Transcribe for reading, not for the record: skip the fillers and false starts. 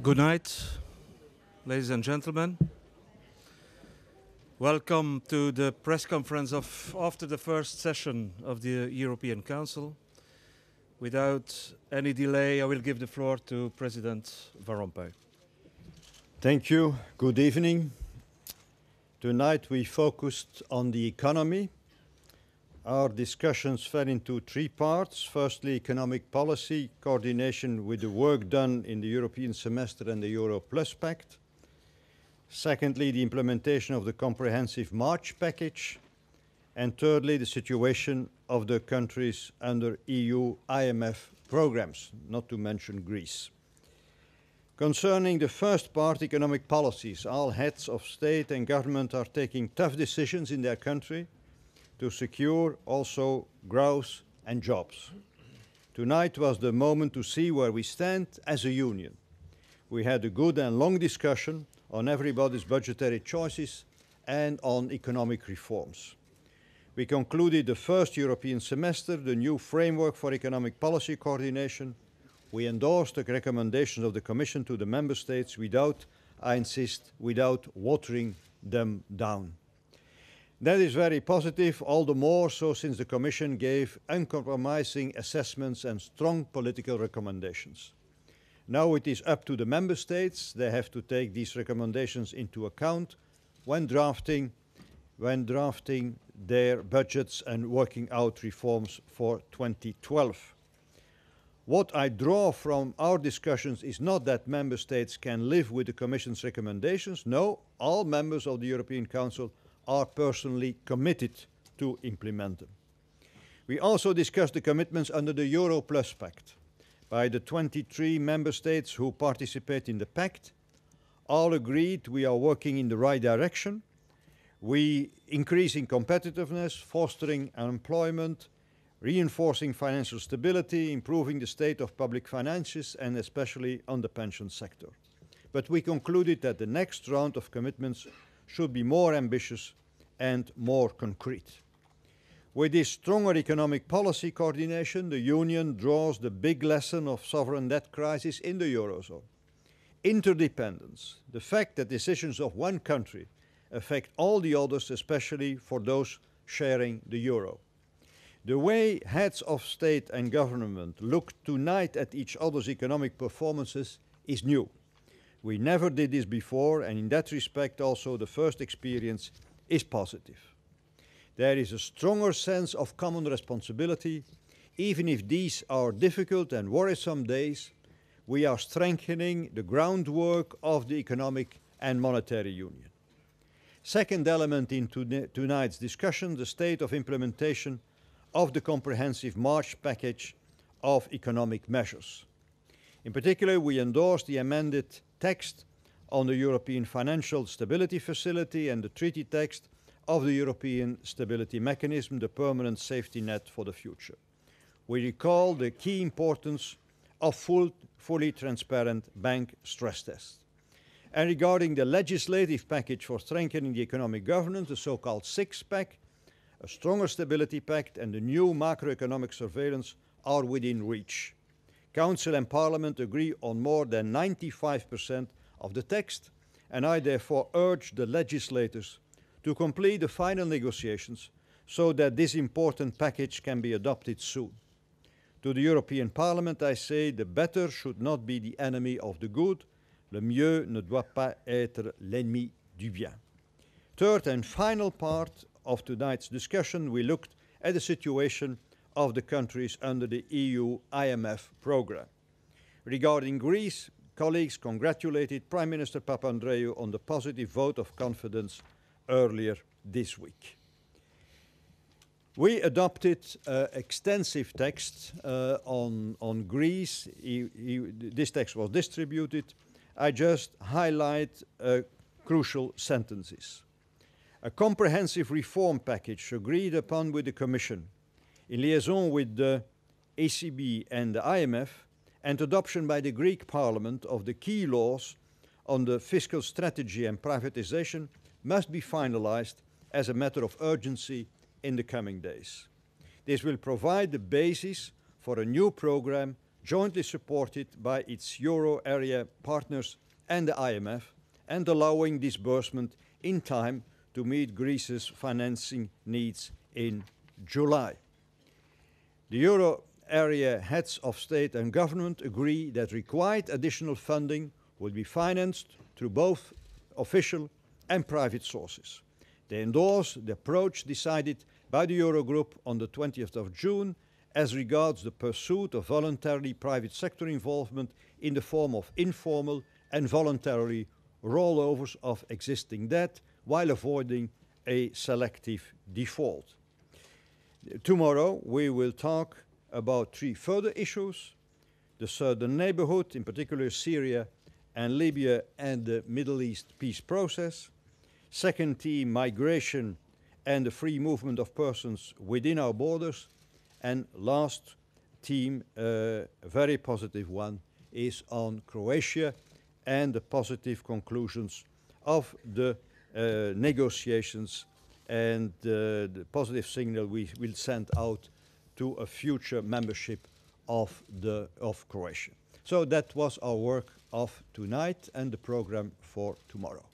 Good night, ladies and gentlemen. Welcome to the press conference after the first session of the European Council. Without any delay, I will give the floor to President Van Rompuy. Thank you. Good evening. Tonight we focused on the economy. Our discussions fell into three parts. Firstly, economic policy coordination with the work done in the European semester and the Euro Plus Pact. Secondly, the implementation of the comprehensive March package. And thirdly, the situation of the countries under EU IMF programs, not to mention Greece. Concerning the first part, economic policies, all heads of state and government are taking tough decisions in their country to secure also growth and jobs. Tonight was the moment to see where we stand as a union. We had a good and long discussion on everybody's budgetary choices and on economic reforms. We concluded the first European semester, the new framework for economic policy coordination. We endorsed the recommendations of the Commission to the Member States without, I insist, without watering them down. That is very positive, all the more so since the Commission gave uncompromising assessments and strong political recommendations. Now it is up to the Member States. They have to take these recommendations into account when drafting their budgets and working out reforms for 2012. What I draw from our discussions is not that Member States can live with the Commission's recommendations. No, all members of the European Council are personally committed to implement them. We also discussed the commitments under the Euro Plus Pact by the 23 member states who participate in the pact. All agreed we are working in the right direction. We increasing competitiveness, fostering employment, reinforcing financial stability, improving the state of public finances, and especially on the pension sector. But we concluded that the next round of commitments should be more ambitious and more concrete. With this stronger economic policy coordination, the Union draws the big lesson of sovereign debt crisis in the Eurozone. Interdependence, the fact that decisions of one country affect all the others, especially for those sharing the euro. The way heads of state and government look tonight at each other's economic performances is new. We never did this before, and in that respect also the first experience is positive. There is a stronger sense of common responsibility. Even if these are difficult and worrisome days, we are strengthening the groundwork of the economic and monetary union. Second element in tonight's discussion, the state of implementation of the comprehensive March package of economic measures. In particular, we endorsed the amended text on the European Financial Stability Facility and the treaty text of the European Stability Mechanism, the permanent safety net for the future. We recall the key importance of fully transparent bank stress tests. And regarding the legislative package for strengthening the economic governance, the so-called six-pack, a stronger stability pact and the new macroeconomic surveillance are within reach. Council and Parliament agree on more than 95% of the text, and I therefore urge the legislators to complete the final negotiations so that this important package can be adopted soon. To the European Parliament I say the better should not be the enemy of the good. Le mieux ne doit pas être l'ennemi du bien. Third and final part of tonight's discussion, we looked at the situation of the countries under the EU IMF program. Regarding Greece, colleagues congratulated Prime Minister Papandreou on the positive vote of confidence earlier this week. We adopted extensive text on Greece. This text was distributed. I just highlight crucial sentences. A comprehensive reform package agreed upon with the Commission in liaison with the ECB and the IMF, and adoption by the Greek Parliament of the key laws on the fiscal strategy and privatization must be finalized as a matter of urgency in the coming days. This will provide the basis for a new program jointly supported by its euro area partners and the IMF, and allowing disbursement in time to meet Greece's financing needs in July. The euro area heads of state and government agree that required additional funding will be financed through both official and private sources. They endorse the approach decided by the Eurogroup on the 20th of June as regards the pursuit of voluntary private sector involvement in the form of informal and voluntary rollovers of existing debt while avoiding a selective default. Tomorrow we will talk about three further issues: the southern neighborhood, in particular Syria and Libya and the Middle East peace process; second theme, migration and the free movement of persons within our borders; and last theme, a very positive one, is on Croatia and the positive conclusions of the negotiations and the positive signal we will send out to a future membership of Croatia. So that was our work of tonight and the program for tomorrow.